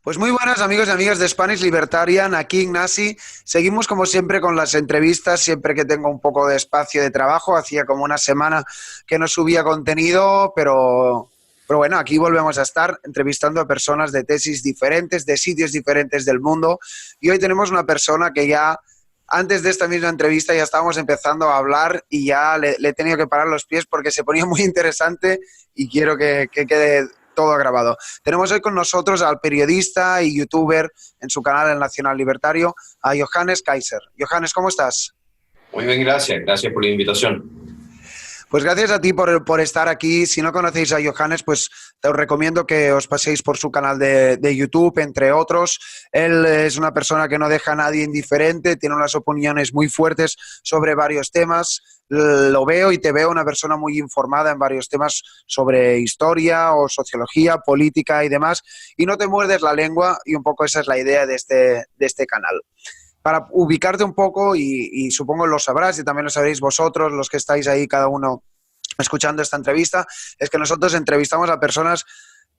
Pues muy buenas amigos y amigas de Spanish Libertarian, aquí Ignasi. Seguimos como siempre con las entrevistas, siempre que tengo un poco de espacio de trabajo. Hacía como una semana que no subía contenido, pero bueno, aquí volvemos a estar entrevistando a personas de tesis diferentes, de sitios diferentes del mundo. Y hoy tenemos una persona que ya, antes de esta misma entrevista, ya estábamos empezando a hablar y ya le he tenido que parar los pies porque se ponía muy interesante y quiero que quede todo grabado. Tenemos hoy con nosotros al periodista y youtuber en su canal El Nacional Libertario, a Johannes Kaiser. Johannes, ¿cómo estás? Muy bien, gracias. Gracias por la invitación. Pues gracias a ti por estar aquí. Si no conocéis a Johannes, pues te os recomiendo que os paséis por su canal de YouTube, entre otros. Él es una persona que no deja a nadie indiferente, tiene unas opiniones muy fuertes sobre varios temas. Lo veo y te veo una persona muy informada en varios temas sobre historia o sociología, política y demás, y no te muerdes la lengua, y un poco esa es la idea de este canal. Para ubicarte un poco, y supongo lo sabrás y también lo sabréis vosotros, los que estáis ahí cada uno escuchando esta entrevista, es que nosotros entrevistamos a personas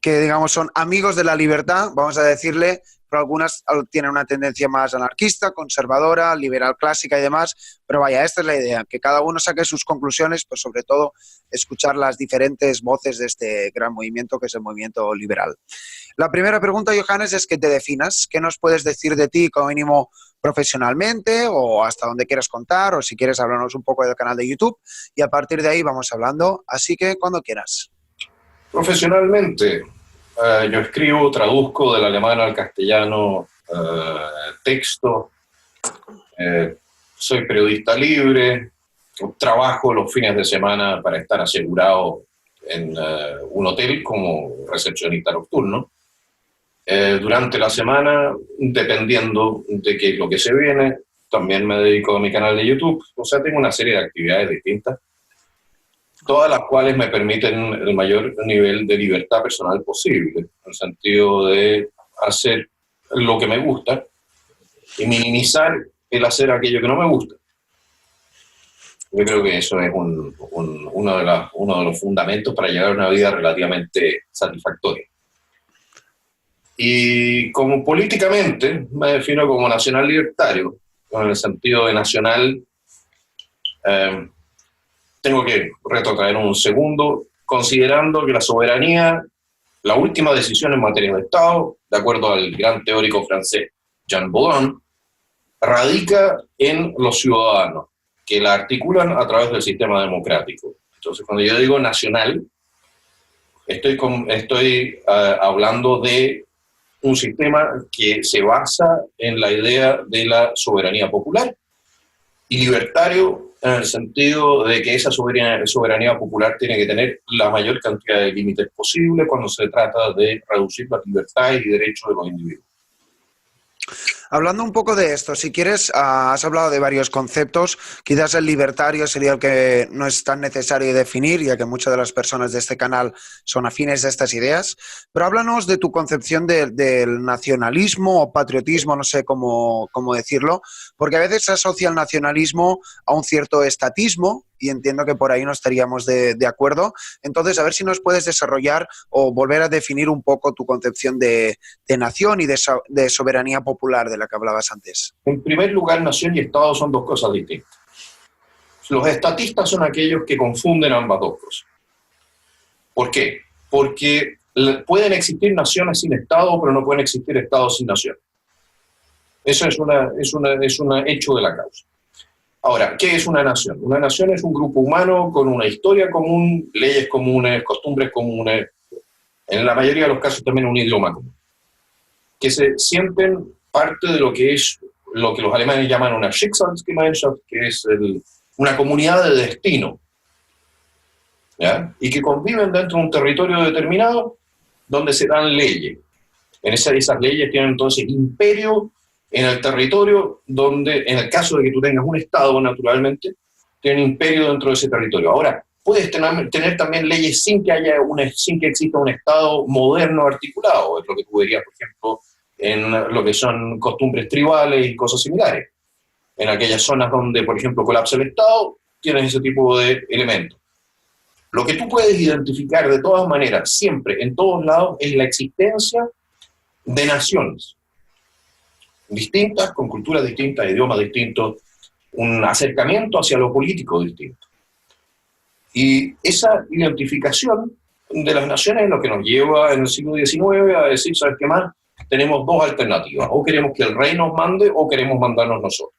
que, digamos, son amigos de la libertad, vamos a decirle, pero algunas tienen una tendencia más anarquista, conservadora, liberal clásica y demás, pero vaya, esta es la idea, que cada uno saque sus conclusiones, pues sobre todo escuchar las diferentes voces de este gran movimiento que es el movimiento liberal. La primera pregunta, Johannes, es que te definas. ¿Qué nos puedes decir de ti como mínimo profesionalmente o hasta donde quieras contar, o si quieres hablarnos un poco del canal de YouTube, y a partir de ahí vamos hablando, así que cuando quieras. Profesionalmente, yo escribo, traduzco del alemán al castellano texto, soy periodista libre, trabajo los fines de semana para estar asegurado en un hotel como recepcionista nocturno. Durante la semana, dependiendo de qué es lo que se viene, también me dedico a mi canal de YouTube. O sea, tengo una serie de actividades distintas, todas las cuales me permiten el mayor nivel de libertad personal posible, en el sentido de hacer lo que me gusta y minimizar el hacer aquello que no me gusta. Yo creo que eso es uno de los fundamentos para llevar una vida relativamente satisfactoria. Y como políticamente me defino como nacional libertario, en el sentido de nacional, tengo que retrotraer un segundo, considerando que la soberanía, la última decisión en materia de Estado, de acuerdo al gran teórico francés Jean Baudin, radica en los ciudadanos, que la articulan a través del sistema democrático. Entonces, cuando yo digo nacional, estoy hablando de un sistema que se basa en la idea de la soberanía popular, y libertario en el sentido de que esa soberanía popular tiene que tener la mayor cantidad de límites posible cuando se trata de reducir la libertad y derechos de los individuos. Hablando un poco de esto, si quieres, has hablado de varios conceptos. Quizás el libertario sería el que no es tan necesario definir, ya que muchas de las personas de este canal son afines a estas ideas. Pero háblanos de tu concepción del nacionalismo o patriotismo, no sé cómo decirlo, porque a veces se asocia el nacionalismo a un cierto estatismo, y entiendo que por ahí no estaríamos de acuerdo. Entonces, a ver si nos puedes desarrollar o volver a definir un poco tu concepción de nación y de soberanía popular de la que hablabas antes. En primer lugar, nación y Estado son dos cosas distintas. Los estatistas son aquellos que confunden ambas dos cosas. ¿Por qué? Porque pueden existir naciones sin Estado, pero no pueden existir Estados sin nación. Eso es un hecho de la causa. Ahora, ¿qué es una nación? Una nación es un grupo humano con una historia común, leyes comunes, costumbres comunes, en la mayoría de los casos también un idioma común, que se sienten parte de lo que es lo que los alemanes llaman una Schicksalsgemeinschaft, que es una comunidad de destino, ¿ya? Y que conviven dentro de un territorio determinado donde se dan leyes. Esas leyes tienen entonces imperio en el territorio donde, en el caso de que tú tengas un Estado, naturalmente, tienen imperio dentro de ese territorio. Ahora, puedes tener también leyes sin que exista un Estado moderno articulado, es lo que tú verías, por ejemplo, en lo que son costumbres tribales y cosas similares. En aquellas zonas donde, por ejemplo, colapsa el Estado, tienes ese tipo de elementos. Lo que tú puedes identificar de todas maneras, siempre, en todos lados, es la existencia de naciones distintas, con culturas distintas, idiomas distintos, un acercamiento hacia lo político distinto. Y esa identificación de las naciones es lo que nos lleva en el siglo XIX a decir, ¿sabes qué más? Tenemos dos alternativas, o queremos que el rey nos mande o queremos mandarnos nosotros.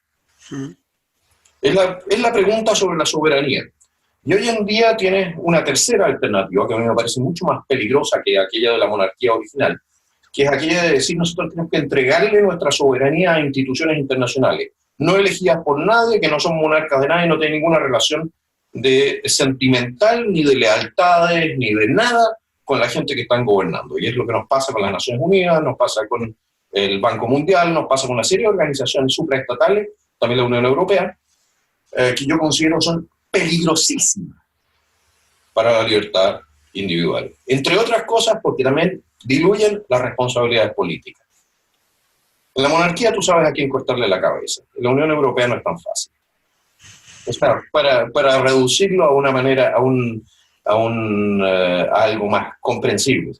Es la pregunta sobre la soberanía. Y hoy en día tienes una tercera alternativa que a mí me parece mucho más peligrosa que aquella de la monarquía original, que es aquella de decir nosotros tenemos que entregarle nuestra soberanía a instituciones internacionales, no elegidas por nadie, que no son monarcas de nadie, no tienen ninguna relación de sentimental, ni de lealtades, ni de nada con la gente que están gobernando. Y es lo que nos pasa con las Naciones Unidas, nos pasa con el Banco Mundial, nos pasa con una serie de organizaciones supraestatales, también la Unión Europea, que yo considero son peligrosísimas para la libertad individual. Entre otras cosas porque también diluyen las responsabilidades políticas. En la monarquía tú sabes a quién cortarle la cabeza. En la Unión Europea no es tan fácil. O sea, para reducirlo a una manera, a algo más comprensible.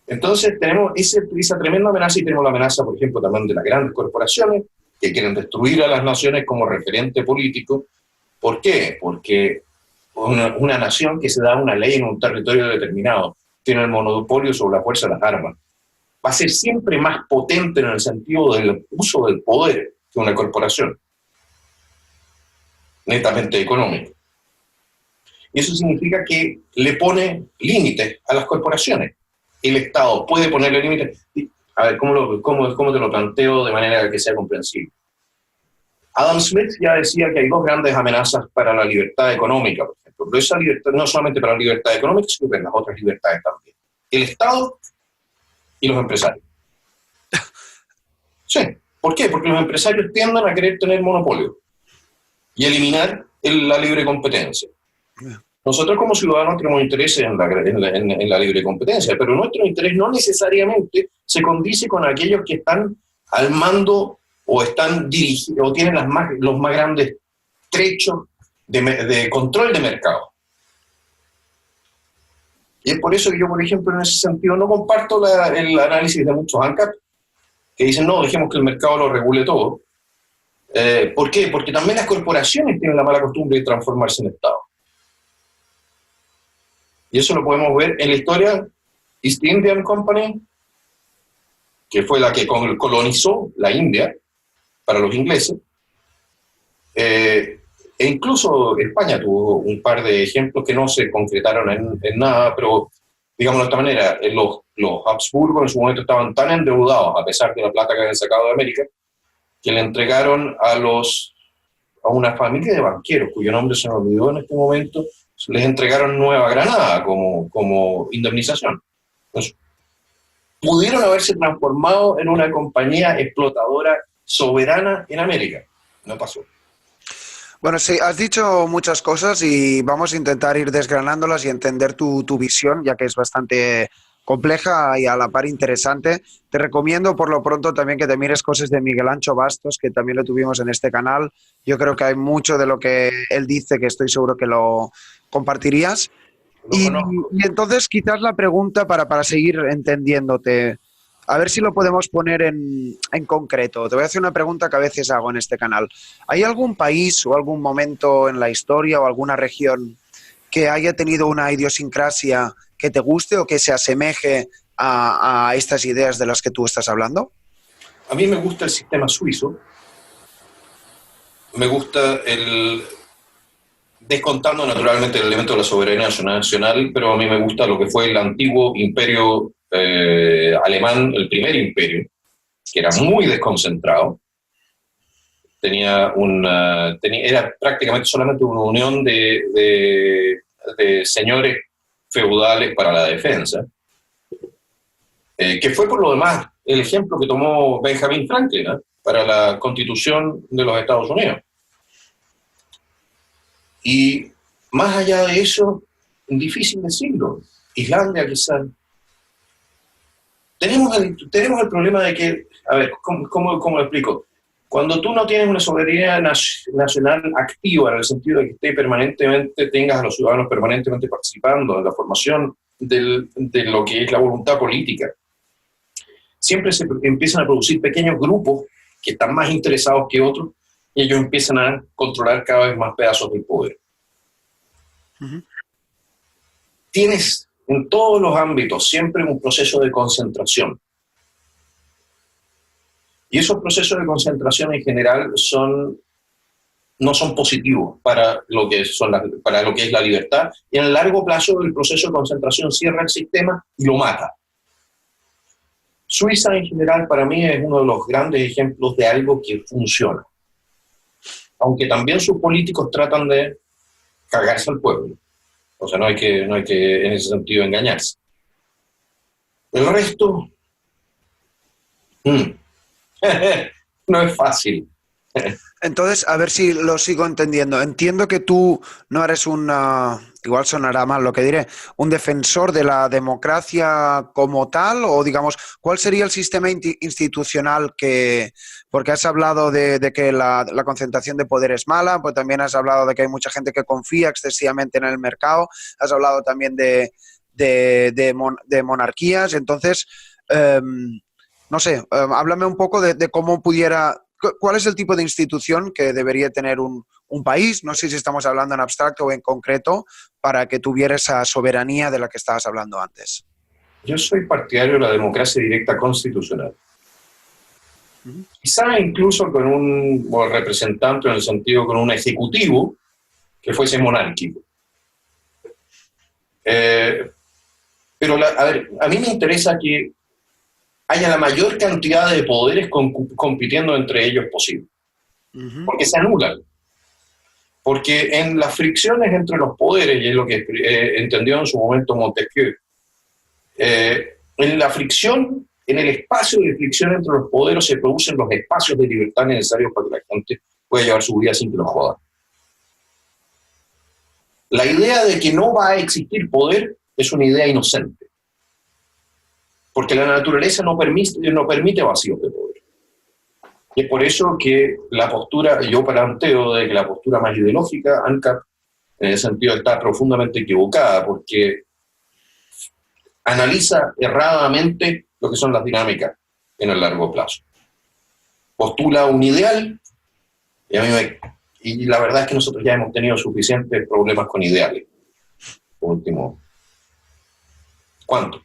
Entonces tenemos esa tremenda amenaza y tenemos la amenaza, por ejemplo, también de las grandes corporaciones que quieren destruir a las naciones como referente político. ¿Por qué? Porque una nación que se da una ley en un territorio determinado tiene el monopolio sobre la fuerza de las armas. Va a ser siempre más potente en el sentido del uso del poder que una corporación, netamente económico. Y eso significa que le pone límites a las corporaciones. El Estado puede ponerle límites. A ver, ¿cómo te lo planteo de manera que sea comprensible? Adam Smith ya decía que hay dos grandes amenazas para la libertad económica, por ejemplo. Pero esa libertad no solamente para la libertad económica, sino para las otras libertades también. El Estado y los empresarios. Sí. ¿Por qué? Porque los empresarios tienden a querer tener monopolio y eliminar la libre competencia. Nosotros como ciudadanos tenemos intereses en la libre competencia, pero nuestro interés no necesariamente se condice con aquellos que están al mando o están dirigidos o tienen los más grandes trechos de control de mercado. Y es por eso que yo, por ejemplo, en ese sentido no comparto el análisis de muchos ANCAP que dicen, no, dejemos que el mercado lo regule todo. ¿Por qué? Porque también las corporaciones tienen la mala costumbre de transformarse en Estado. Y eso lo podemos ver en la historia East Indian Company, que fue la que colonizó la India para los ingleses. E incluso España tuvo un par de ejemplos que no se concretaron en nada, pero digámoslo de esta manera, los Habsburgo en su momento estaban tan endeudados, a pesar de la plata que habían sacado de América, que le entregaron a una familia de banqueros, cuyo nombre se me olvidó en este momento, les entregaron Nueva Granada como indemnización. Entonces, pudieron haberse transformado en una compañía explotadora soberana en América. No pasó. Bueno, sí, has dicho muchas cosas y vamos a intentar ir desgranándolas y entender tu visión, ya que es bastante compleja y a la par interesante. Te recomiendo por lo pronto también que te mires cosas de Miguel Ancho Bastos, que también lo tuvimos en este canal. Yo creo que hay mucho de lo que él dice que estoy seguro que lo compartirías. Y entonces quizás la pregunta para seguir entendiéndote, a ver si lo podemos poner en concreto. Te voy a hacer una pregunta que a veces hago en este canal. ¿Hay algún país o algún momento en la historia o alguna región que haya tenido una idiosincrasia que te guste o que se asemeje a estas ideas de las que tú estás hablando? A mí me gusta el sistema suizo. Me gusta descontando naturalmente el elemento de la soberanía nacional, pero a mí me gusta lo que fue el antiguo imperio alemán, el primer imperio, que era muy desconcentrado. Era prácticamente solamente una unión de señores feudales para la defensa, que fue por lo demás el ejemplo que tomó Benjamin Franklin para la Constitución de los Estados Unidos. Y más allá de eso, difícil decirlo, Islandia quizás. Tenemos el problema de que, a ver, ¿cómo lo explico? Cuando tú no tienes una soberanía nacional activa, en el sentido de que tengas a los ciudadanos permanentemente participando en la formación de lo que es la voluntad política, siempre se empiezan a producir pequeños grupos que están más interesados que otros y ellos empiezan a controlar cada vez más pedazos del poder. Uh-huh. Tienes en todos los ámbitos siempre un proceso de concentración. Y esos procesos de concentración en general no son positivos para lo que es la libertad. Y en el largo plazo el proceso de concentración cierra el sistema y lo mata. Suiza en general para mí es uno de los grandes ejemplos de algo que funciona. Aunque también sus políticos tratan de cagarse al pueblo. O sea, no hay que en ese sentido engañarse. El resto no es fácil. Entonces, a ver si lo sigo entendiendo. Entiendo que tú no eres igual sonará mal lo que diré, un defensor de la democracia como tal, o digamos, ¿cuál sería el sistema institucional porque has hablado de que la concentración de poder es mala, pues también has hablado de que hay mucha gente que confía excesivamente en el mercado, has hablado también de monarquías, entonces, no sé, háblame un poco de cómo pudiera... ¿Cuál es el tipo de institución que debería tener un país? No sé si estamos hablando en abstracto o en concreto, para que tuviera esa soberanía de la que estabas hablando antes. Yo soy partidario de la democracia directa constitucional. Uh-huh. Quizá incluso con un representante, en el sentido con un ejecutivo que fuese monárquico. Pero, a mí me interesa que haya la mayor cantidad de poderes compitiendo entre ellos posible. Uh-huh. Porque se anulan. Porque en las fricciones entre los poderes, y es lo que entendió en su momento Montesquieu, en la fricción, en el espacio de fricción entre los poderes se producen los espacios de libertad necesarios para que la gente pueda llevar su vida sin que lo jodan. La idea de que no va a existir poder es una idea inocente. Porque la naturaleza no permite vacíos de poder. Y es por eso que la postura, yo planteo de que la postura más ideológica, ANCAP, en ese sentido está profundamente equivocada, porque analiza erradamente lo que son las dinámicas en el largo plazo. Postula un ideal, y la verdad es que nosotros ya hemos tenido suficientes problemas con ideales. Por último, ¿cuánto?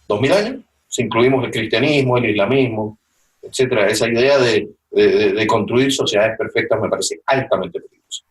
¿2000 años? Si incluimos el cristianismo, el islamismo, etcétera, esa idea de construir sociedades perfectas me parece altamente peligrosa.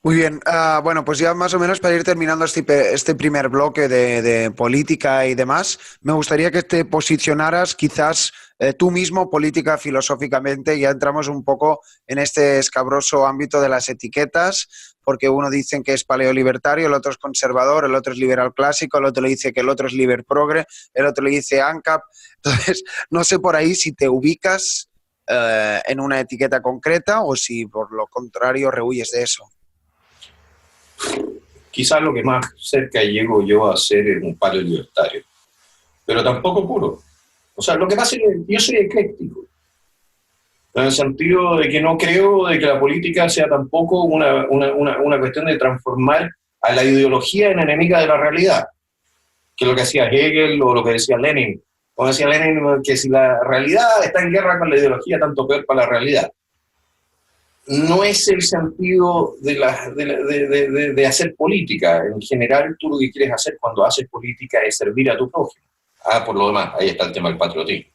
Muy bien, bueno, pues ya más o menos para ir terminando este primer bloque de política y demás, me gustaría que te posicionaras quizás tú mismo política filosóficamente. Ya entramos un poco en este escabroso ámbito de las etiquetas, porque uno dice que es paleolibertario, el otro es conservador, el otro es liberal clásico, el otro le dice que el otro es liber progre, el otro le dice ANCAP. Entonces, no sé por ahí si te ubicas en una etiqueta concreta o si por lo contrario rehuyes de eso. Quizás lo que más cerca llego yo a ser es un paleolibertario, pero tampoco puro. O sea, lo que pasa es que yo soy ecléctico, en el sentido de que no creo de que la política sea tampoco una cuestión de transformar a la ideología en enemiga de la realidad, que es lo que hacía Hegel o lo que decía Lenin. Como decía Lenin, que si la realidad está en guerra con la ideología, tanto peor para la realidad. No es el sentido de hacer política. En general, tú lo que quieres hacer cuando haces política es servir a tu prójimo. Por lo demás, ahí está el tema del patriotismo.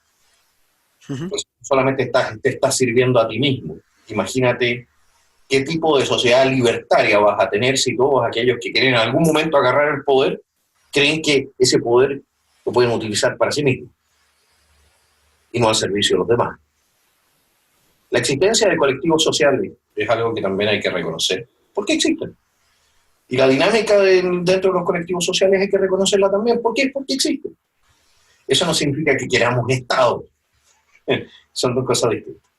Uh-huh. Pues solamente te estás sirviendo a ti mismo. Imagínate qué tipo de sociedad libertaria vas a tener si todos aquellos que quieren en algún momento agarrar el poder creen que ese poder lo pueden utilizar para sí mismos y no al servicio de los demás. La existencia de colectivos sociales es algo que también hay que reconocer. ¿Por qué existen? Y la dinámica dentro de los colectivos sociales hay que reconocerla también. ¿Por qué? Porque existen. Eso no significa que queramos Estado. Son dos cosas distintas.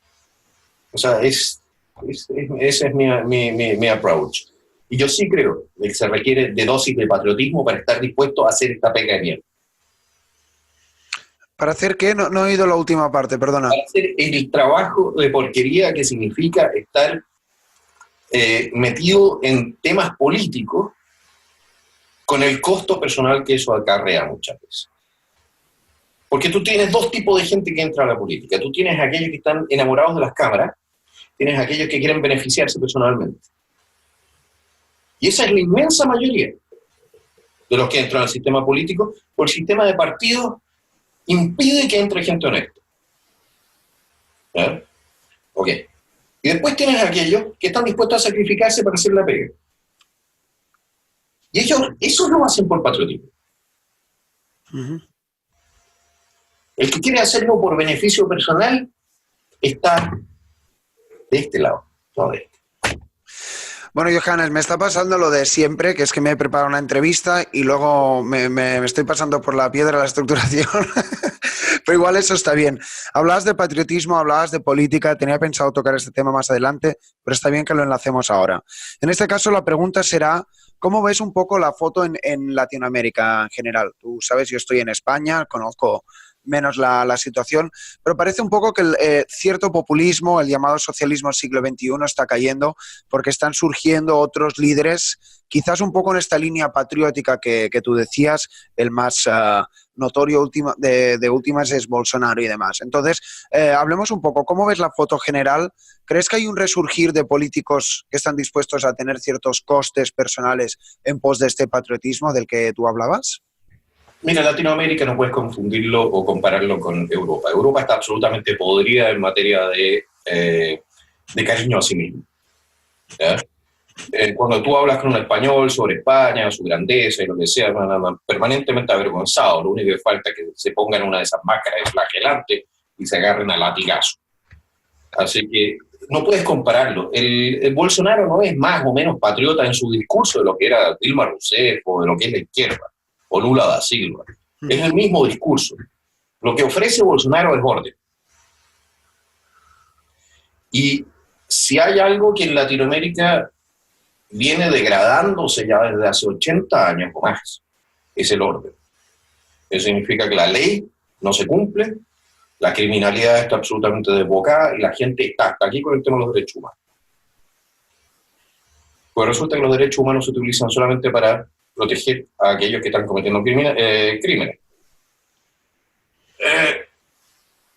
O sea, ese es mi approach. Y yo sí creo que se requiere de dosis de patriotismo para estar dispuesto a hacer esta pega de mierda. ¿Para hacer qué? No he oído la última parte, perdona. Para hacer el trabajo de porquería que significa estar metido en temas políticos con el costo personal que eso acarrea muchas veces. Porque tú tienes dos tipos de gente que entra a la política. Tú tienes aquellos que están enamorados de las cámaras, tienes aquellos que quieren beneficiarse personalmente. Y esa es la inmensa mayoría de los que entran al sistema político, porque el sistema de partidos impide que entre gente honesta. ¿Eh? Ok. Y después tienes aquellos que están dispuestos a sacrificarse para hacer la pega. Y ellos, eso lo hacen por patriotismo. Uh-huh. El que quiere hacerlo por beneficio personal está de este lado, no de este. Bueno, Johannes, me está pasando lo de siempre, que es que me he preparado una entrevista y luego me estoy pasando por la piedra de la estructuración. Pero igual eso está bien. Hablabas de patriotismo, hablabas de política, tenía pensado tocar este tema más adelante, pero está bien que lo enlacemos ahora. En este caso la pregunta será, ¿cómo ves un poco la foto en Latinoamérica en general? Tú sabes, yo estoy en España, conozco menos la situación, pero parece un poco que cierto populismo, el llamado socialismo del siglo XXI está cayendo porque están surgiendo otros líderes, quizás un poco en esta línea patriótica que tú decías, el más notorio de últimas es Bolsonaro y demás. Entonces, hablemos un poco, ¿cómo ves la foto general? ¿Crees que hay un resurgir de políticos que están dispuestos a tener ciertos costes personales en pos de este patriotismo del que tú hablabas? Mira, Latinoamérica no puedes confundirlo o compararlo con Europa. Europa está absolutamente podrida en materia de cariño a sí mismo. Cuando tú hablas con un español sobre España, su grandeza y lo que sea, van permanentemente avergonzados. Lo único que falta es que se pongan una de esas máscaras flagelantes y se agarren a latigazo. Así que no puedes compararlo. El Bolsonaro no es más o menos patriota en su discurso de lo que era Dilma Rousseff o de lo que es la izquierda, o Lula da Silva. Es el mismo discurso. Lo que ofrece Bolsonaro es orden. Y si hay algo que en Latinoamérica viene degradándose ya desde hace 80 años o más, es el orden. Eso significa que la ley no se cumple, la criminalidad está absolutamente desbocada y la gente está hasta aquí con el tema de los derechos humanos. Pues resulta que los derechos humanos se utilizan solamente para proteger a aquellos que están cometiendo crímenes.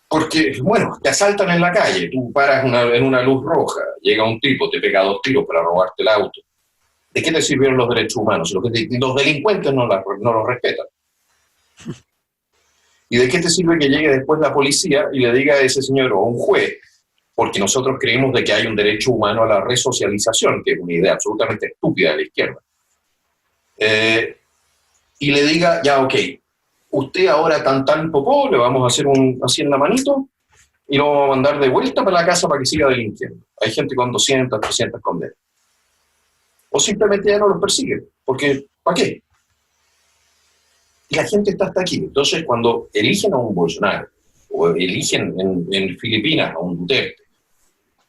Porque, bueno, te asaltan en la calle, tú paras en una luz roja, llega un tipo, te pega 2 tiros para robarte el auto. ¿De qué te sirvieron los derechos humanos? Los delincuentes no los respetan. ¿Y de qué te sirve que llegue después la policía y le diga a ese señor o a un juez, porque nosotros creemos de que hay un derecho humano a la resocialización, que es una idea absolutamente estúpida de la izquierda, y le diga, ya, ok, usted ahora tan popó, le vamos a hacer así en la manito y lo vamos a mandar de vuelta para la casa para que siga delinquiendo? Hay gente con 200, 300 condenas. O simplemente ya no los persigue, porque ¿para qué? Y la gente está hasta aquí. Entonces, cuando eligen a un Bolsonaro, o eligen en Filipinas a un Duterte,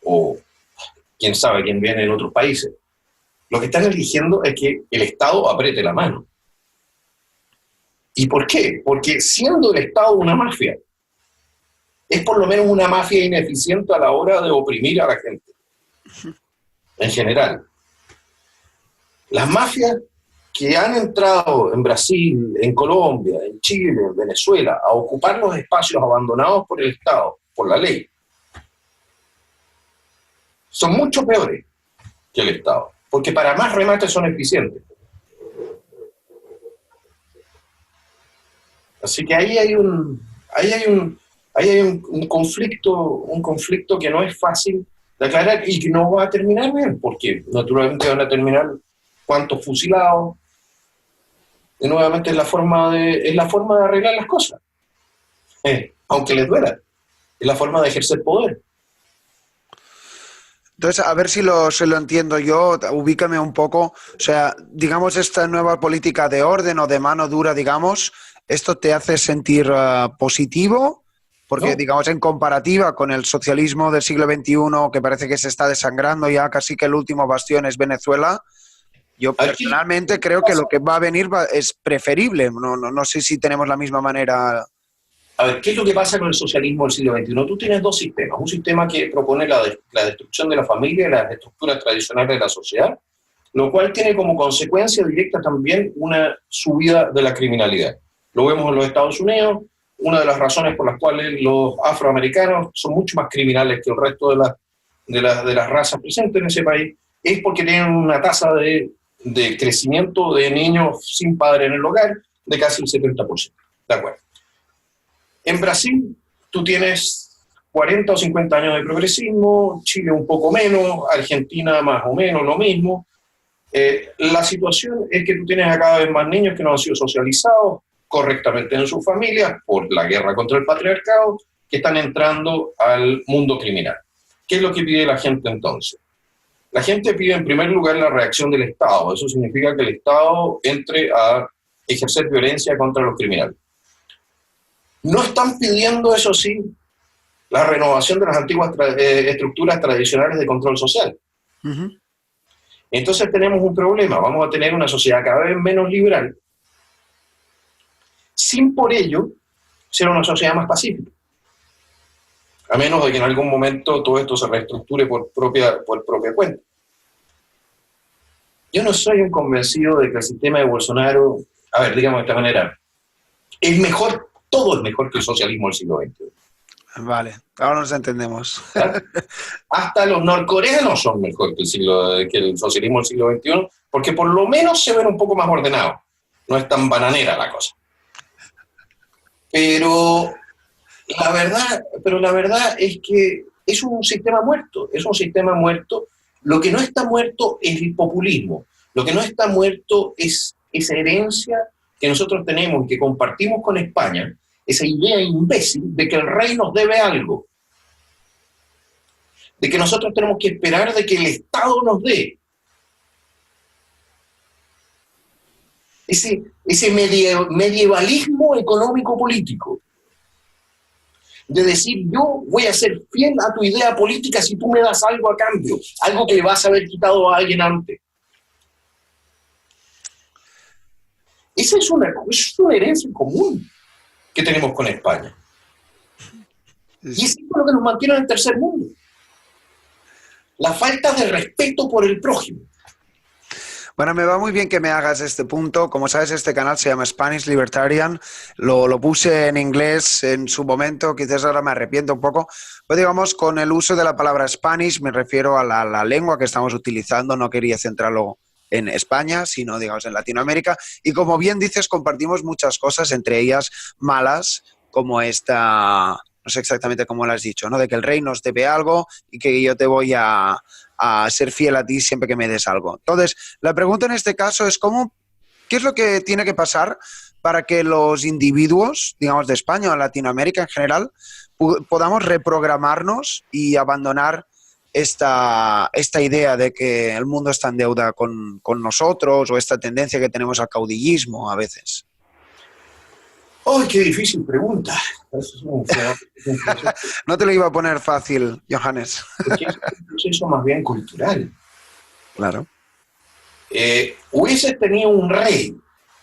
o quién sabe quién viene en otros países, lo que están eligiendo es que el Estado apriete la mano. ¿Y por qué? Porque siendo el Estado una mafia, es por lo menos una mafia ineficiente a la hora de oprimir a la gente. En general. Las mafias que han entrado en Brasil, en Colombia, en Chile, en Venezuela, a ocupar los espacios abandonados por el Estado, por la ley, son mucho peores que el Estado, porque para más remates son eficientes. Así que ahí hay un conflicto que no es fácil de aclarar y que no va a terminar bien, porque naturalmente van a terminar cuantos fusilados. Y nuevamente es la forma de arreglar las cosas. Aunque les duela. Es la forma de ejercer poder. Entonces, a ver si se lo entiendo yo, ubícame un poco. O sea, digamos, esta nueva política de orden o de mano dura, digamos, ¿esto te hace sentir positivo? Porque, digamos, en comparativa con el socialismo del siglo XXI, que parece que se está desangrando ya, casi que el último bastión es Venezuela, yo personalmente creo que lo que va a venir es preferible. No sé si tenemos la misma manera. A ver, ¿qué es lo que pasa con el socialismo del siglo XXI? Tú tienes dos sistemas. Un sistema que propone la destrucción de la familia y las estructuras tradicionales de la sociedad, lo cual tiene como consecuencia directa también una subida de la criminalidad. Lo vemos en los Estados Unidos, una de las razones por las cuales los afroamericanos son mucho más criminales que el resto de las razas presentes en ese país, es porque tienen una tasa de crecimiento de niños sin padre en el hogar de casi el 70%. ¿De acuerdo? En Brasil, tú tienes 40 o 50 años de progresismo, Chile un poco menos, Argentina más o menos lo mismo. La situación es que tú tienes a cada vez más niños que no han sido socializados correctamente en sus familias por la guerra contra el patriarcado, que están entrando al mundo criminal. ¿Qué es lo que pide la gente entonces? La gente pide en primer lugar la reacción del Estado. Eso significa que el Estado entre a ejercer violencia contra los criminales. No están pidiendo, eso sí, la renovación de las antiguas estructuras tradicionales de control social. Uh-huh. Entonces tenemos un problema. Vamos a tener una sociedad cada vez menos liberal, sin por ello ser una sociedad más pacífica. A menos de que en algún momento todo esto se reestructure por propia cuenta. Yo no soy un convencido de que el sistema de Bolsonaro, a ver, digamos de esta manera, es mejor, todo es mejor que el socialismo del siglo XXI. Vale, ahora nos entendemos. ¿Verdad? Hasta los norcoreanos son mejor que el socialismo del siglo XXI, porque por lo menos se ven un poco más ordenados. No es tan bananera la cosa. Pero la verdad es que es un sistema muerto, Lo que no está muerto es el populismo. Lo que no está muerto es esa herencia que nosotros tenemos y que compartimos con España, esa idea imbécil de que el rey nos debe algo, de que nosotros tenemos que esperar de que el Estado nos dé. Ese medievalismo económico-político, de decir, yo voy a ser fiel a tu idea política si tú me das algo a cambio, algo que le vas a haber quitado a alguien antes. Esa es una herencia común que tenemos con España. Y es lo que nos mantiene en el tercer mundo. La falta de respeto por el prójimo. Bueno, me va muy bien que me hagas este punto. Como sabes, este canal se llama Spanish Libertarian. Lo puse en inglés en su momento, quizás ahora me arrepiento un poco. Pues digamos, con el uso de la palabra Spanish me refiero a la lengua que estamos utilizando. No quería centrarlo en España, sino, digamos, en Latinoamérica. Y como bien dices, compartimos muchas cosas, entre ellas malas, como esta, no sé exactamente cómo lo has dicho, ¿no? De que el rey nos debe algo y que yo te voy a ser fiel a ti siempre que me des algo. Entonces, la pregunta en este caso es ¿qué es lo que tiene que pasar para que los individuos, digamos, de España o Latinoamérica en general, podamos reprogramarnos y abandonar esta idea de que el mundo está en deuda con nosotros, o esta tendencia que tenemos al caudillismo a veces? ¡Ay, qué difícil pregunta! No te lo iba a poner fácil, Johannes. Porque es un proceso más bien cultural. Claro. Hubieses tenido un rey.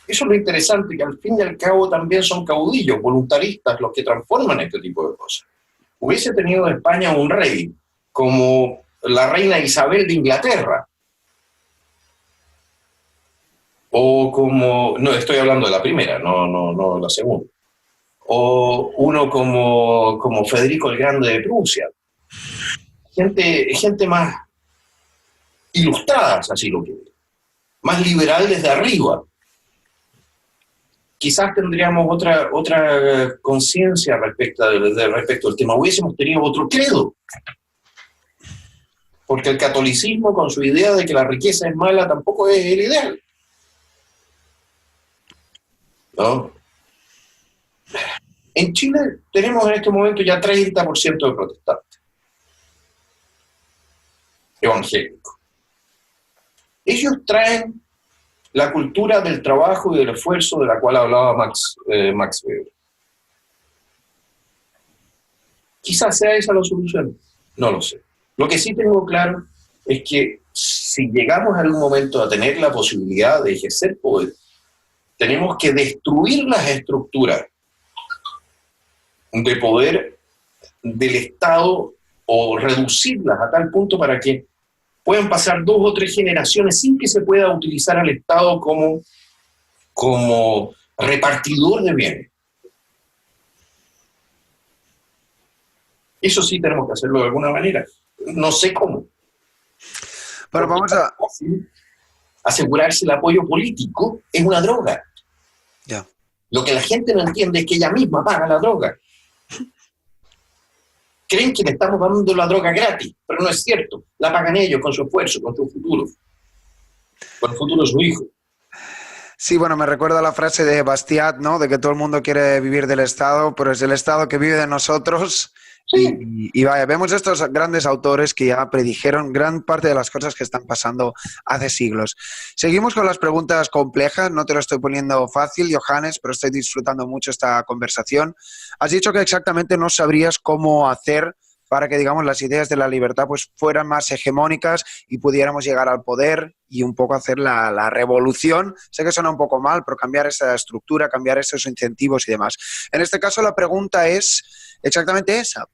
Eso es lo interesante, que al fin y al cabo también son caudillos, voluntaristas, los que transforman este tipo de cosas. Hubiese tenido en España un rey, como la reina Isabel de Inglaterra. O como, no estoy hablando de la primera, no la segunda. O uno como Federico el Grande de Prusia. Gente más ilustrada, así lo quiero. Más liberal desde arriba. Quizás tendríamos otra conciencia respecto al tema. Hubiésemos tenido otro credo. Porque el catolicismo, con su idea de que la riqueza es mala, tampoco es el ideal. ¿No? En Chile tenemos en este momento ya 30% de protestantes evangélicos. Ellos traen la cultura del trabajo y del esfuerzo de la cual hablaba Max Weber. Quizás sea esa la solución, no lo sé. Lo que sí tengo claro es que si llegamos en algún momento a tener la posibilidad de ejercer poder, tenemos que destruir las estructuras de poder del Estado o reducirlas a tal punto para que pueden pasar 2 o 3 generaciones sin que se pueda utilizar al Estado como repartidor de bienes. Eso sí tenemos que hacerlo de alguna manera. No sé cómo. Bueno, vamos a... Asegurarse el apoyo político es una droga. Ya. Lo que la gente no entiende es que ella misma paga la droga. Creen que le estamos dando la droga gratis, pero no es cierto. La pagan ellos con su esfuerzo, con su futuro, con el futuro de su hijo. Sí, bueno, me recuerda la frase de Bastiat, ¿no? De que todo el mundo quiere vivir del Estado, pero es el Estado que vive de nosotros. Sí. Y vaya, vemos estos grandes autores que ya predijeron gran parte de las cosas que están pasando hace siglos. Seguimos con las preguntas complejas, no te lo estoy poniendo fácil, Johannes, pero estoy disfrutando mucho esta conversación. Has dicho que exactamente no sabrías cómo hacer para que, digamos, las ideas de la libertad pues fueran más hegemónicas y pudiéramos llegar al poder y un poco hacer la revolución. Sé que suena un poco mal, pero cambiar esa estructura, cambiar esos incentivos y demás. En este caso, la pregunta es exactamente esa.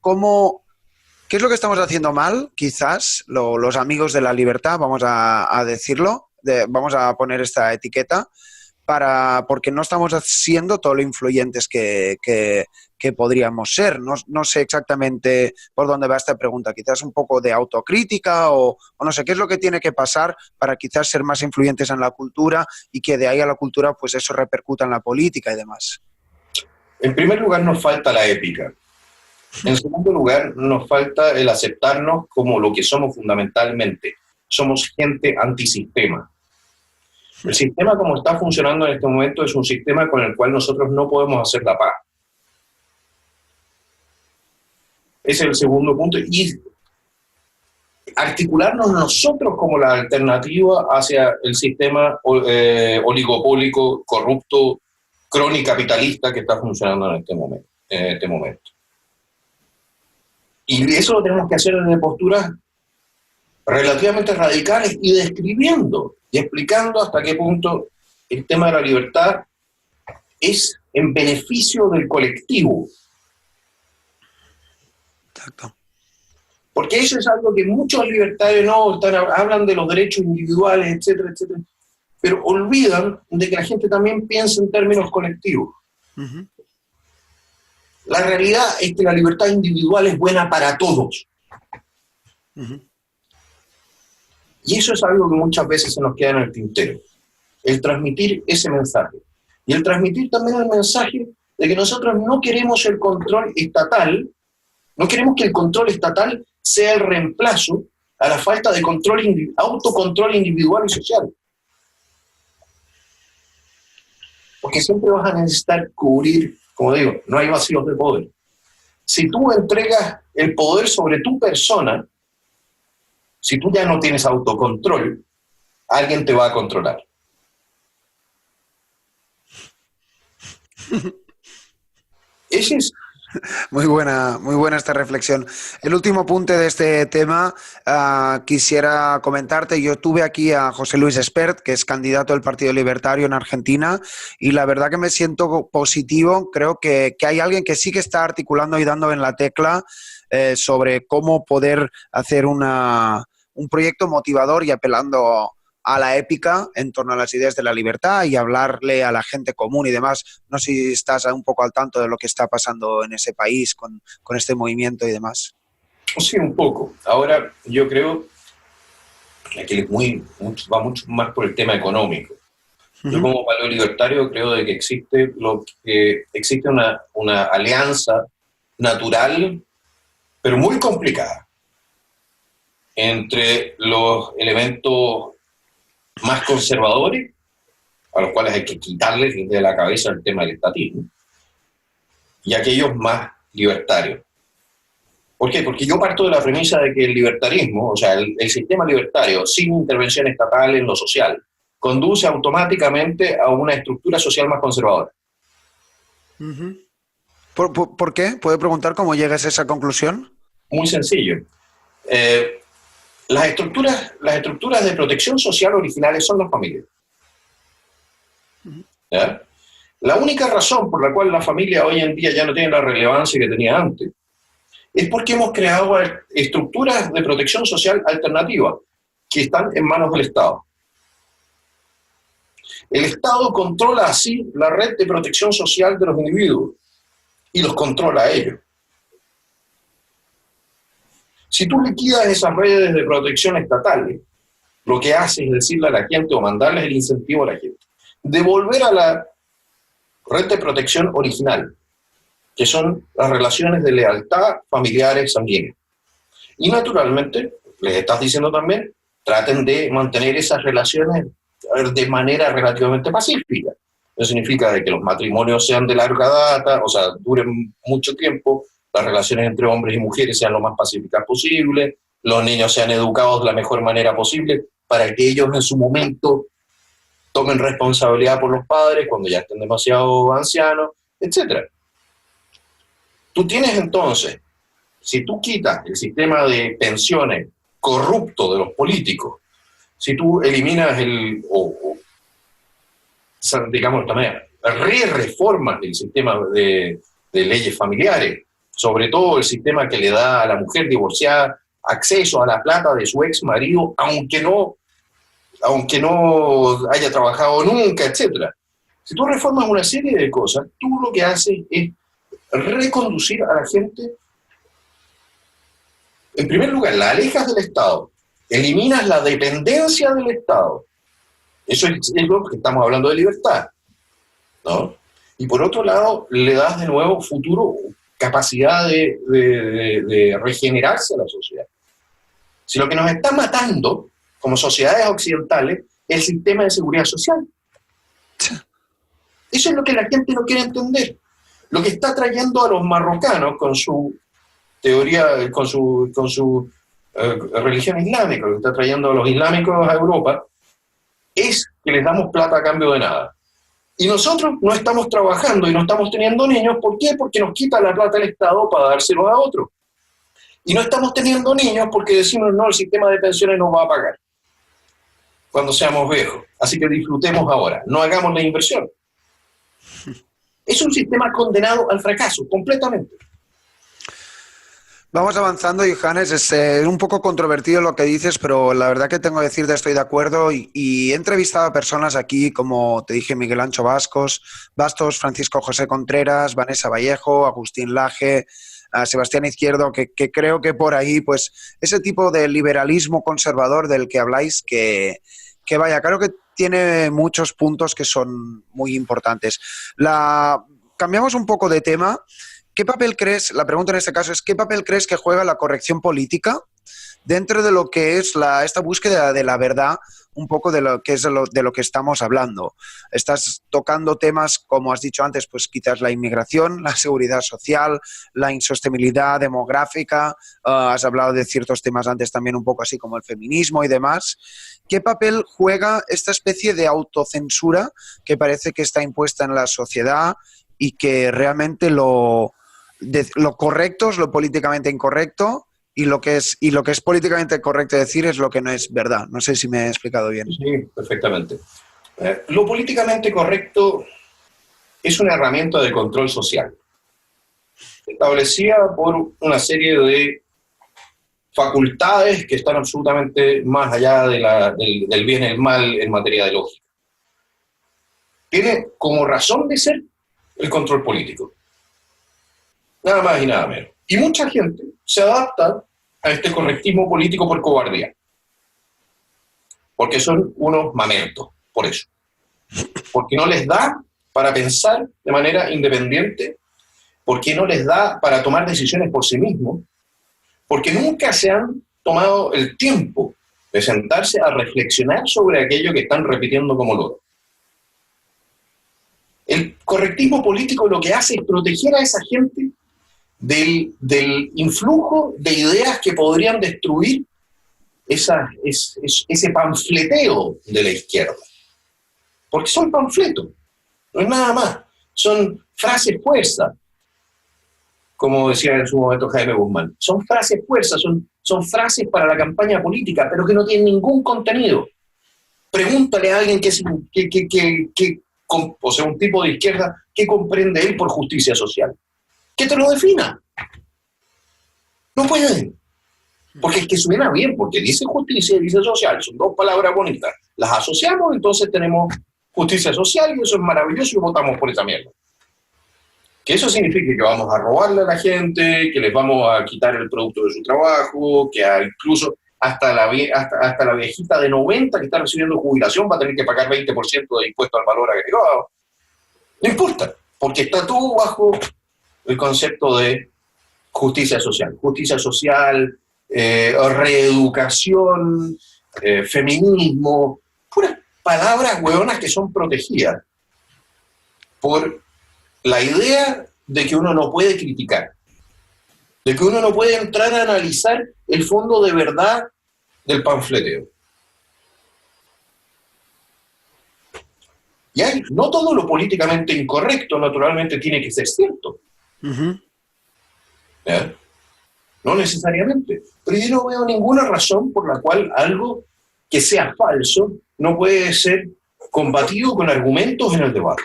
¿Qué es lo que estamos haciendo mal? Quizás los amigos de la libertad, vamos a decirlo, vamos a poner esta etiqueta, porque no estamos siendo todo lo influyentes que podríamos ser. No sé exactamente por dónde va esta pregunta. Quizás un poco de autocrítica o no sé, ¿qué es lo que tiene que pasar para quizás ser más influyentes en la cultura y que de ahí a la cultura pues eso repercuta en la política y demás? En primer lugar, nos falta la épica. En segundo lugar, nos falta el aceptarnos como lo que somos fundamentalmente. Somos gente antisistema. El sistema como está funcionando en este momento es un sistema con el cual nosotros no podemos hacer la paz. Ese es el segundo punto. Y articularnos nosotros como la alternativa hacia el sistema oligopólico, corrupto, cronicapitalista que está funcionando en este momento. Y eso lo tenemos que hacer desde posturas relativamente radicales y describiendo y explicando hasta qué punto el tema de la libertad es en beneficio del colectivo. Exacto. Porque eso es algo que muchos libertarios hablan de los derechos individuales, etcétera, etcétera, pero olvidan de que la gente también piensa en términos colectivos. Uh-huh. La realidad es que la libertad individual es buena para todos. Uh-huh. Y eso es algo que muchas veces se nos queda en el tintero. El transmitir ese mensaje. Y el transmitir también el mensaje de que nosotros no queremos el control estatal, no queremos que el control estatal sea el reemplazo a la falta de autocontrol individual y social. Porque siempre vas a necesitar cubrir, como digo, no hay vacíos de poder. Si tú entregas el poder sobre tu persona, si tú ya no tienes autocontrol, alguien te va a controlar. Ese es. Muy buena esta reflexión. El último punto de este tema, quisiera comentarte. Yo tuve aquí a José Luis Espert, que es candidato del Partido Libertario en Argentina, y la verdad que me siento positivo. Creo que hay alguien que sí que está articulando y dando en la tecla sobre cómo poder hacer un proyecto motivador y apelando a la épica en torno a las ideas de la libertad y hablarle a la gente común y demás. No sé si estás un poco al tanto de lo que está pasando en ese país con este movimiento y demás. Sí, un poco. Ahora yo creo que va mucho más por el tema económico. Uh-huh. Yo como valor libertario creo de que existe una alianza natural, pero muy complicada, entre los elementos más conservadores, a los cuales hay que quitarles de la cabeza el tema del estatismo, y aquellos más libertarios. ¿Por qué? Porque yo parto de la premisa de que el libertarismo, o sea, el sistema libertario, sin intervención estatal en lo social, conduce automáticamente a una estructura social más conservadora. Uh-huh. ¿Por qué? ¿Puede preguntar cómo llegas a esa conclusión? Muy sencillo. Las estructuras de protección social originales son las familias. ¿Ya? La única razón por la cual la familia hoy en día ya no tiene la relevancia que tenía antes es porque hemos creado estructuras de protección social alternativas. que están en manos del Estado. El Estado controla así la red de protección social de los individuos y los controla a ellos. Si tú liquidas esas redes de protección estatales, lo que haces es decirle a la gente o mandarles el incentivo a la gente, devolver a la red de protección original, que son las relaciones de lealtad familiares sanguíneas. Y naturalmente, les estás diciendo también, traten de mantener esas relaciones de manera relativamente pacífica. Eso significa de que los matrimonios sean de larga data, o sea, duren mucho tiempo, las relaciones entre hombres y mujeres sean lo más pacíficas posible, los niños sean educados de la mejor manera posible, para que ellos en su momento tomen responsabilidad por los padres cuando ya estén demasiado ancianos, etc. Tú tienes entonces, si tú quitas el sistema de pensiones corrupto de los políticos, si tú eliminas digamos también, reformas del sistema de leyes familiares, sobre todo el sistema que le da a la mujer divorciada acceso a la plata de su ex marido, aunque no haya trabajado nunca, etc. Si tú reformas una serie de cosas, tú lo que haces es reconducir a la gente. En primer lugar, la alejas del Estado, eliminas la dependencia del Estado. Eso es lo que estamos hablando de libertad, ¿no? Y por otro lado, le das de nuevo futuro, capacidad de regenerarse a la sociedad. Si lo que nos está matando como sociedades occidentales es el sistema de seguridad social. Eso es lo que la gente no quiere entender. Lo que está trayendo a los marrocanos con su teoría, con su religión islámica, lo que está trayendo a los islámicos a Europa, es que les damos plata a cambio de nada. Y nosotros no estamos trabajando y no estamos teniendo niños. ¿Por qué? Porque nos quita la plata el Estado para dárselos a otros. Y no estamos teniendo niños porque decimos, no, el sistema de pensiones nos va a pagar cuando seamos viejos. Así que disfrutemos ahora, no hagamos la inversión. Es un sistema condenado al fracaso, completamente. Vamos avanzando, Johannes. Es un poco controvertido lo que dices, pero la verdad que tengo que decirte estoy de acuerdo y he entrevistado a personas aquí, como te dije, Miguel Ancho Bastos, Francisco José Contreras, Vanessa Vallejo, Agustín Laje, a Sebastián Izquierdo, que creo que por ahí, pues, ese tipo de liberalismo conservador del que habláis, que vaya, creo que tiene muchos puntos que son muy importantes. Cambiamos un poco de tema. ¿Qué papel crees, la pregunta en este caso es, ¿qué papel crees que juega la corrección política dentro de lo que es esta búsqueda de la verdad, un poco de lo que es de lo que estamos hablando? Estás tocando temas, como has dicho antes, pues quizás la inmigración, la seguridad social, la insostenibilidad demográfica, has hablado de ciertos temas antes también un poco así como el feminismo y demás. ¿Qué papel juega esta especie de autocensura que parece que está impuesta en la sociedad y que realmente lo correcto es lo políticamente incorrecto y lo que es políticamente correcto decir es lo que no es verdad? No sé si me he explicado bien. Sí, perfectamente. Lo políticamente correcto es una herramienta de control social, establecida por una serie de facultades que están absolutamente más allá del bien y el mal en materia de lógica. Tiene como razón de ser el control político. Nada más y nada menos. Y mucha gente se adapta a este correctismo político por cobardía. Porque son unos mamertos, por eso. Porque no les da para pensar de manera independiente, porque no les da para tomar decisiones por sí mismos, porque nunca se han tomado el tiempo de sentarse a reflexionar sobre aquello que están repitiendo como loro. El correctismo político lo que hace es proteger a esa gente del influjo de ideas que podrían destruir ese panfleteo de la izquierda. Porque son panfletos, no es nada más. Son frases fuerza, como decía en su momento Jaime Guzmán. Son frases fuerza, son frases para la campaña política, pero que no tienen ningún contenido. Pregúntale a alguien o sea, un tipo de izquierda, ¿qué comprende él por justicia social? Que te lo defina. No pueden. Porque es que suena bien, porque dice justicia y dice social, son dos palabras bonitas. Las asociamos, entonces tenemos justicia social y eso es maravilloso y votamos por esa mierda. Que eso significa que vamos a robarle a la gente, que les vamos a quitar el producto de su trabajo, que incluso hasta la viejita de 90 que está recibiendo jubilación va a tener que pagar 20% de impuesto al valor agregado. No importa, porque está todo bajo el concepto de justicia social. Justicia social, reeducación, feminismo, puras palabras hueonas que son protegidas por la idea de que uno no puede criticar, de que uno no puede entrar a analizar el fondo de verdad del panfleteo. Y no todo lo políticamente incorrecto, naturalmente, tiene que ser cierto. ¿Eh? No necesariamente. Pero yo no veo ninguna razón por la cual algo que sea falso no puede ser combatido con argumentos en el debate.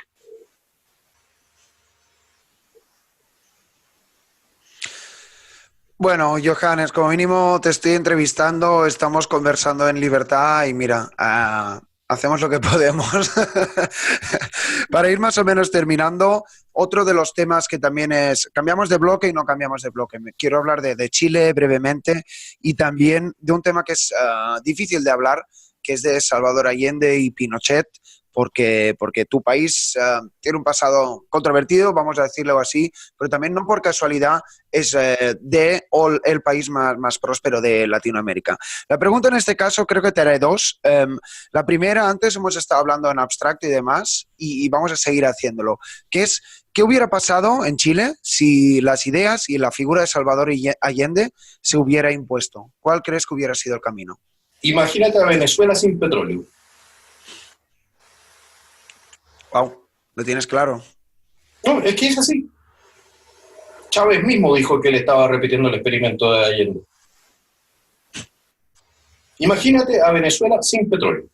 Bueno, Johannes, como mínimo te estoy entrevistando, estamos conversando en libertad y mira, hacemos lo que podemos. Para ir más o menos terminando, otro de los temas que también es, cambiamos de bloque y no cambiamos de bloque. Quiero hablar de Chile brevemente y también de un tema que es difícil de hablar, que es de Salvador Allende y Pinochet, porque tu país tiene un pasado controvertido, vamos a decirlo así, pero también no por casualidad es el país más próspero de Latinoamérica. La pregunta en este caso creo que te haré dos. La primera, antes hemos estado hablando en abstracto y demás, y vamos a seguir haciéndolo, que es, ¿qué hubiera pasado en Chile si las ideas y la figura de Salvador Allende se hubiera impuesto? ¿Cuál crees que hubiera sido el camino? Imagínate a Venezuela sin petróleo. Wow, lo tienes claro. No, es que es así. Chávez mismo dijo que él estaba repitiendo el experimento de Allende. Imagínate a Venezuela sin petróleo.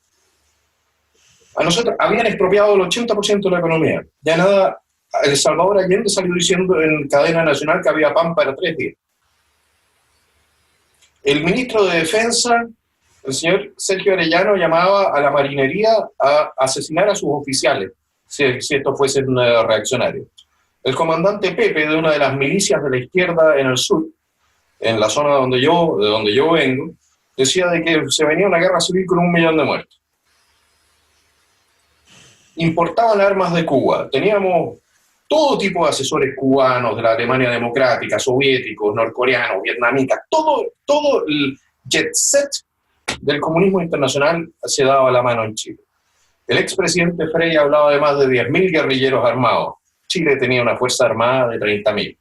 A nosotros habían expropiado el 80% de la economía. Ya nada, El Salvador Allende salió diciendo en cadena nacional que había pan para 3 días. El ministro de Defensa, el señor Sergio Arellano, llamaba a la marinería a asesinar a sus oficiales si esto fuese reaccionario. El comandante Pepe, de una de las milicias de la izquierda en el sur, en la zona de donde yo vengo, decía de que se venía una guerra civil con 1 millón de muertos. Importaban armas de Cuba. Teníamos todo tipo de asesores cubanos, de la Alemania democrática, soviéticos, norcoreanos, vietnamitas, todo el jet set del comunismo internacional se daba la mano en Chile. El expresidente Frei hablaba de más de 10.000 guerrilleros armados. Chile tenía una fuerza armada de 30.000.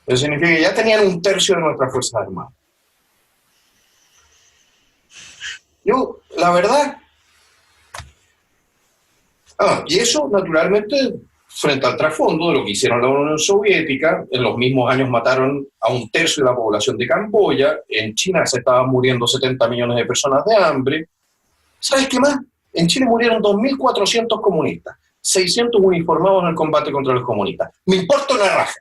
Eso significa que ya tenían 1/3 de nuestras fuerzas armadas. Yo, la verdad... y eso, naturalmente, frente al trasfondo de lo que hicieron la Unión Soviética, en los mismos años mataron a 1/3 de la población de Camboya, en China se estaban muriendo 70 millones de personas de hambre. ¿Sabes qué más? En Chile murieron 2.400 comunistas, 600 uniformados en el combate contra los comunistas. Me importa una raja.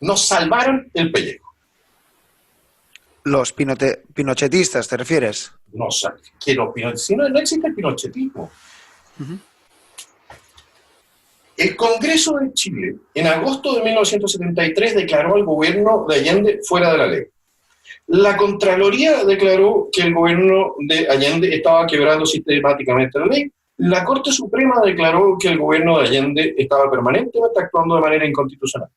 Nos salvaron el pellejo. Los pinochetistas, ¿te refieres? No, si no existe el pinochetismo. Uh-huh. El Congreso de Chile, en agosto de 1973, declaró al gobierno de Allende fuera de la ley. La Contraloría declaró que el gobierno de Allende estaba quebrando sistemáticamente la ley. La Corte Suprema declaró que el gobierno de Allende estaba permanentemente actuando de manera inconstitucional.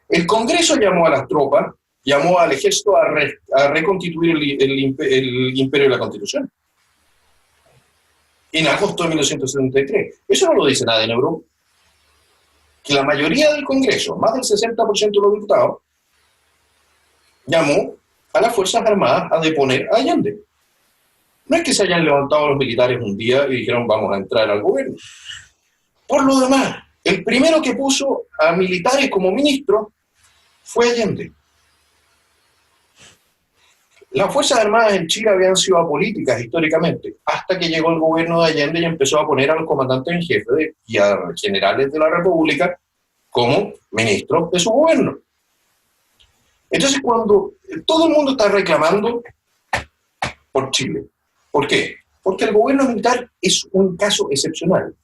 El Congreso llamó a las tropas, llamó al ejército a reconstituir el imperio de la Constitución. En agosto de 1973. Eso no lo dice nadie en Europa. Que la mayoría del Congreso, más del 60% de los diputados, llamó a las Fuerzas Armadas a deponer a Allende. No es que se hayan levantado los militares un día y dijeron vamos a entrar al gobierno. Por lo demás, el primero que puso a militares como ministro fue Allende. Las Fuerzas Armadas en Chile habían sido apolíticas históricamente, hasta que llegó el gobierno de Allende y empezó a poner a los comandantes en jefe y a generales de la República como ministros de su gobierno. Entonces, cuando todo el mundo está reclamando por Chile, ¿por qué? Porque el gobierno militar es un caso excepcional.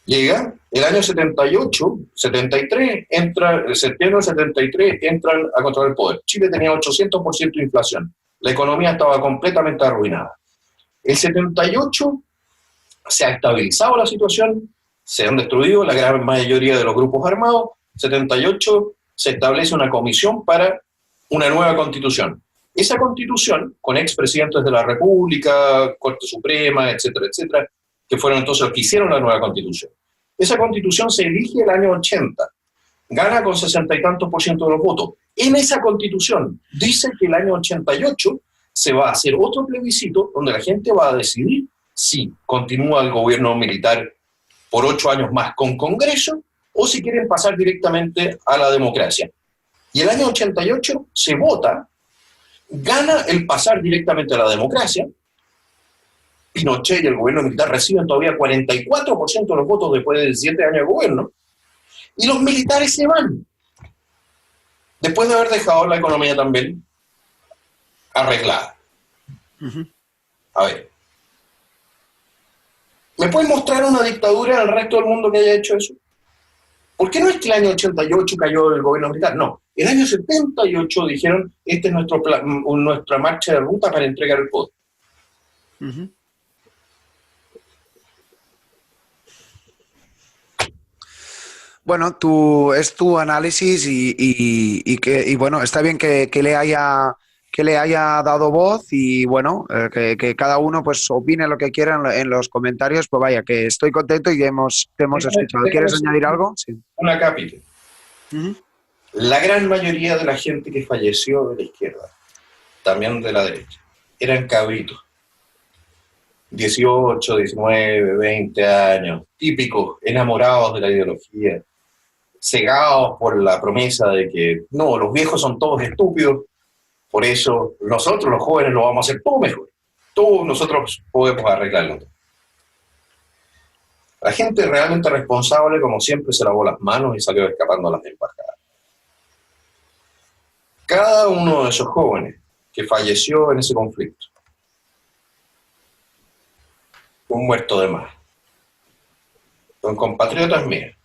Llega el año 78, 73, en septiembre del 73 entran a controlar el poder. Chile tenía 800% de inflación. La economía estaba completamente arruinada. El 78 se ha estabilizado la situación, se han destruido la gran mayoría de los grupos armados. 78 se establece una comisión para una nueva constitución. Esa constitución, con expresidentes de la República, Corte Suprema, etcétera, etcétera, que fueron entonces los que hicieron la nueva constitución. Esa constitución se elige el año 80, gana con 60 y tantos % de los votos. En esa constitución dice que el año 88 se va a hacer otro plebiscito donde la gente va a decidir si continúa el gobierno militar por 8 años más con Congreso o si quieren pasar directamente a la democracia. Y el año 88 se vota, gana el pasar directamente a la democracia. Pinochet y el gobierno militar reciben todavía 44% de los votos después de 7 años de gobierno, y los militares se van, después de haber dejado la economía también arreglada. A ver, ¿me pueden mostrar una dictadura en el resto del mundo que haya hecho eso? ¿Por qué no es que el año 88 cayó el gobierno militar? No, el año 78 dijeron, este es nuestra marcha de ruta para entregar el poder. Bueno, es tu análisis y bueno, está bien que le haya dado voz y bueno, que cada uno pues opine lo que quiera en los comentarios. Pues vaya, que estoy contento y te hemos escuchado. ¿Quieres añadir algo? Sí. Una cápita. La gran mayoría de la gente que falleció de la izquierda, también de la derecha, eran cabritos. 18, 19, 20 años, típicos, enamorados de la ideología, cegados por la promesa de que no, los viejos son todos estúpidos, por eso nosotros los jóvenes lo vamos a hacer todo mejor, todos nosotros podemos arreglarlo. La gente realmente responsable, como siempre, se lavó las manos y salió escapando a las embajadas. Cada uno de esos jóvenes que falleció en ese conflicto, un muerto de más. Son compatriotas míos.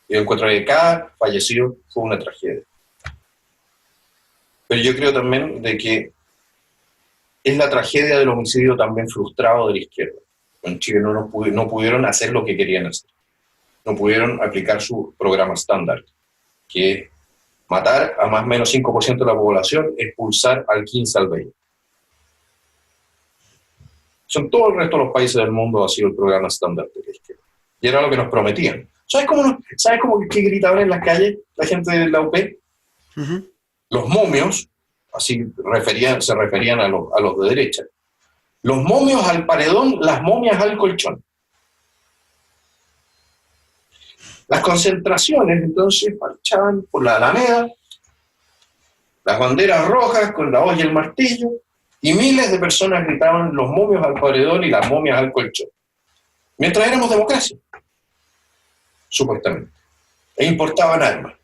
Yo encuentro que cada fallecido fue una tragedia. Pero yo creo también de que es la tragedia del homicidio también frustrado de la izquierda. En Chile no pudieron hacer lo que querían hacer. No pudieron aplicar su programa estándar, que es matar a más o menos 5% de la población, expulsar al 15 al 20%. En todo el resto de los países del mundo ha sido el programa estándar de la izquierda. Y era lo que nos prometían. ¿Sabes cómo que gritaban en las calles la gente de la UP? Los momios, así se referían a los de derecha, los momios al paredón, las momias al colchón. Las concentraciones, entonces, marchaban por la Alameda, las banderas rojas con la hoz y el martillo, y miles de personas gritaban los momios al paredón y las momias al colchón. Mientras éramos democracia, supuestamente, e importaban armas.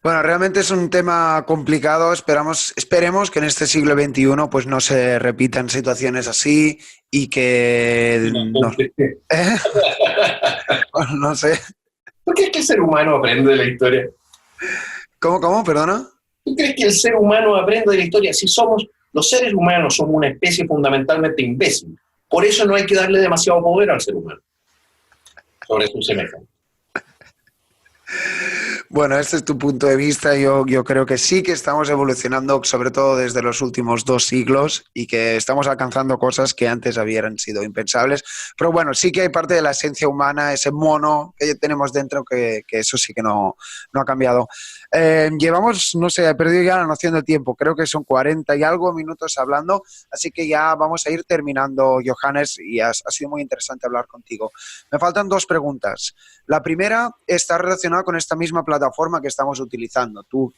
Bueno, realmente es un tema complicado. Esperemos que en este siglo XXI pues no se repitan situaciones así y que no sé. ¿Por qué es que el ser humano aprende de la historia? ¿Cómo? Perdona. ¿Tú crees que el ser humano aprende de la historia? Si los seres humanos somos una especie fundamentalmente imbécil. Por eso no hay que darle demasiado poder al ser humano sobre su semejante. Bueno, este es tu punto de vista. Yo creo que sí que estamos evolucionando, sobre todo desde los últimos 2 siglos, y que estamos alcanzando cosas que antes habían sido impensables. Pero bueno, sí que hay parte de la esencia humana, ese mono que tenemos dentro, que eso sí que no ha cambiado. Llevamos, no sé, he perdido ya la noción del tiempo. Creo que son 40 y algo minutos hablando, así que ya vamos a ir terminando, Johannes, y ha sido muy interesante hablar contigo. Me faltan 2 preguntas. La primera está relacionada con esta misma plataforma que estamos utilizando. Tú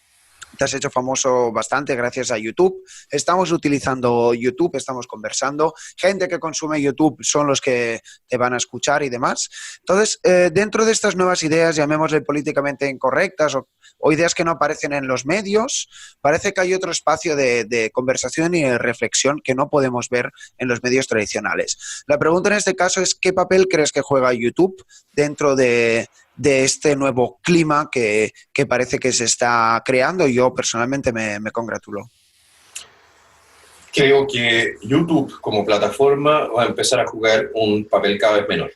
Te has hecho famoso bastante gracias a YouTube. Estamos utilizando YouTube, estamos conversando. Gente que consume YouTube son los que te van a escuchar y demás. Entonces, dentro de estas nuevas ideas, llamémosle políticamente incorrectas o ideas que no aparecen en los medios, parece que hay otro espacio de conversación y de reflexión que no podemos ver en los medios tradicionales. La pregunta en este caso es, ¿qué papel crees que juega YouTube dentro de este nuevo clima que parece que se está creando? Yo personalmente me congratulo. Creo que YouTube como plataforma va a empezar a jugar un papel cada vez menor.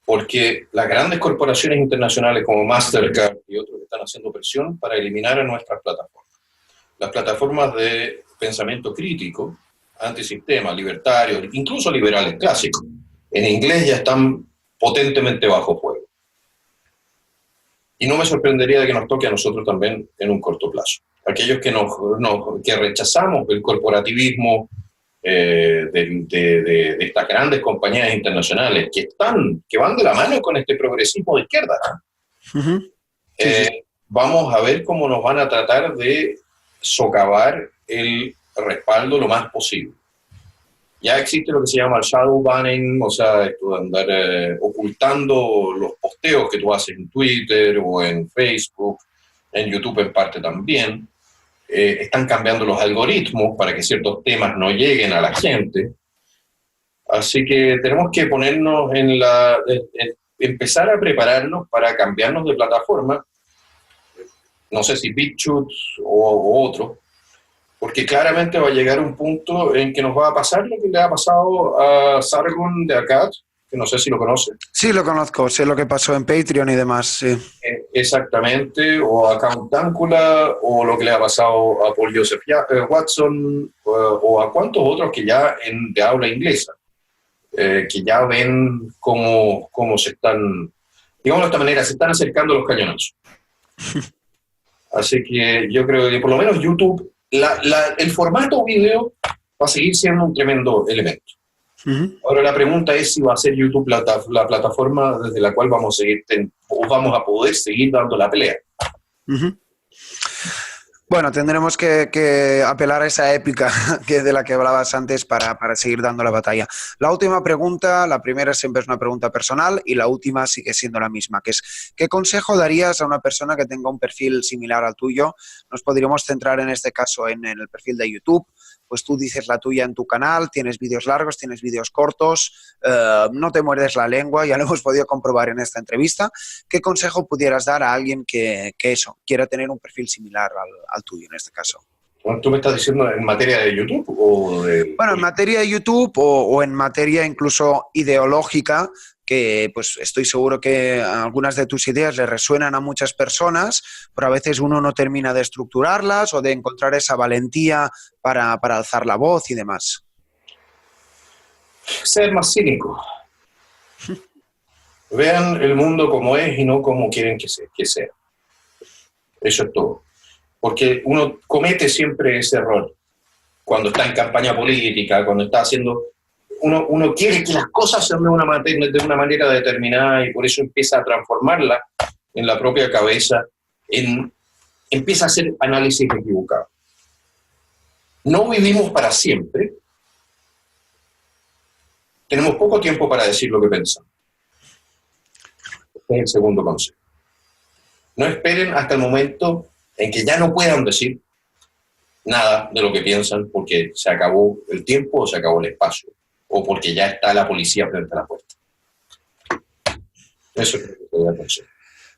Porque las grandes corporaciones internacionales como Mastercard y otros están haciendo presión para eliminar a nuestras plataformas. Las plataformas de pensamiento crítico, antisistema, libertarios, incluso liberales clásicos, en inglés ya están potentemente bajo fuego. Y no me sorprendería de que nos toque a nosotros también en un corto plazo. Aquellos que rechazamos el corporativismo de estas grandes compañías internacionales que van de la mano con este progresismo de izquierda. Vamos a ver cómo nos van a tratar de socavar el respaldo lo más posible. Ya existe lo que se llama el shadow banning, o sea, esto de andar ocultando los posteos que tú haces en Twitter o en Facebook, en YouTube en parte también. Están cambiando los algoritmos para que ciertos temas no lleguen a la gente. Así que tenemos que ponernos empezar a prepararnos para cambiarnos de plataforma. No sé si BitChute o otro, porque claramente va a llegar un punto en que nos va a pasar lo que le ha pasado a Sargon de Akkad, que no sé si lo conoce. Sí, lo conozco, sé lo que pasó en Patreon y demás, sí. Exactamente, o a Count Dankula, o lo que le ha pasado a Paul Joseph Watson, o a cuantos otros que ya de habla inglesa, que ya ven cómo se están, digamos de esta manera, se están acercando los cañonazos. Así que yo creo que por lo menos YouTube, el formato video va a seguir siendo un tremendo elemento. Ahora la pregunta es si va a ser YouTube la plataforma desde la cual vamos a poder seguir dando la pelea. Bueno, tendremos que apelar a esa épica de la que hablabas antes para seguir dando la batalla. La última pregunta, la primera siempre es una pregunta personal y la última sigue siendo la misma, que es ¿qué consejo darías a una persona que tenga un perfil similar al tuyo? Nos podríamos centrar en este caso en el perfil de YouTube. Pues tú dices la tuya en tu canal, tienes vídeos largos, tienes vídeos cortos, no te muerdes la lengua, ya lo hemos podido comprobar en esta entrevista. ¿Qué consejo pudieras dar a alguien que quiera tener un perfil similar al tuyo en este caso? ¿Tú me estás diciendo en materia de YouTube o de...? Bueno, en materia de YouTube o en materia incluso ideológica, que pues estoy seguro que algunas de tus ideas le resuenan a muchas personas, pero a veces uno no termina de estructurarlas o de encontrar esa valentía para alzar la voz y demás. Ser más cínico. Vean el mundo como es y no como quieren que sea. Eso es todo. Porque uno comete siempre ese error. Cuando está en campaña política, cuando está haciendo... Uno quiere que las cosas sean de una manera determinada y por eso empieza a transformarla en la propia cabeza, empieza a hacer análisis equivocados. No vivimos para siempre. Tenemos poco tiempo para decir lo que pensamos. Este es el segundo consejo. No esperen hasta el momento en que ya no puedan decir nada de lo que piensan porque se acabó el tiempo o se acabó el espacio, o porque ya está la policía frente a la puerta. Eso es lo que te voy a aconsejar.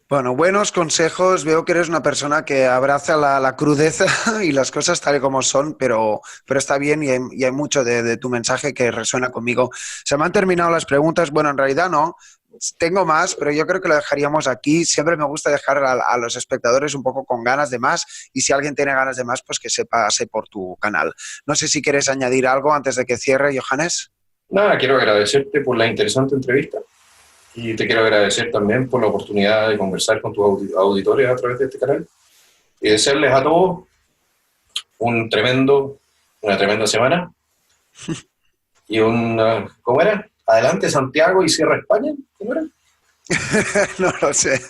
Bueno, buenos consejos. Veo que eres una persona que abraza la crudeza y las cosas tal y como son, pero está bien y hay mucho de tu mensaje que resuena conmigo. Se me han terminado las preguntas. Bueno, en realidad no. Tengo más, pero yo creo que lo dejaríamos aquí. Siempre me gusta dejar a los espectadores un poco con ganas de más y si alguien tiene ganas de más, pues que se pase por tu canal. No sé si quieres añadir algo antes de que cierre, Johannes. Nada, quiero agradecerte por la interesante entrevista y te quiero agradecer también por la oportunidad de conversar con tus auditores a través de este canal y desearles a todos una tremenda semana y ¿cómo era? Adelante Santiago y cierra España, ¿cómo era? No lo sé.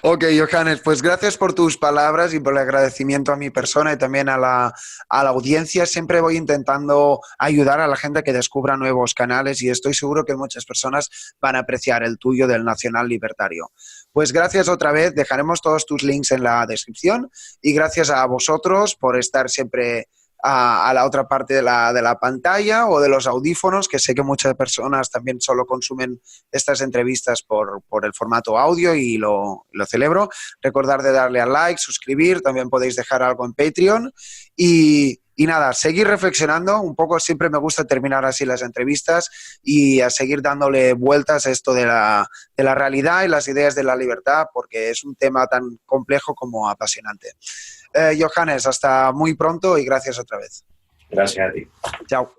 Ok, Johannes, pues gracias por tus palabras y por el agradecimiento a mi persona y también a la audiencia. Siempre voy intentando ayudar a la gente que descubra nuevos canales y estoy seguro que muchas personas van a apreciar el tuyo del Nacional Libertario. Pues gracias otra vez, dejaremos todos tus links en la descripción y gracias a vosotros por estar siempre a la otra parte de la pantalla o de los audífonos, que sé que muchas personas también solo consumen estas entrevistas por el formato audio y lo celebro. Recordar de darle al like, suscribir, también podéis dejar algo en Patreon y nada, seguir reflexionando un poco. Siempre me gusta terminar así las entrevistas y a seguir dándole vueltas a esto de la realidad y las ideas de la libertad, porque es un tema tan complejo como apasionante. Johannes, hasta muy pronto y gracias otra vez. Gracias a ti. Chao.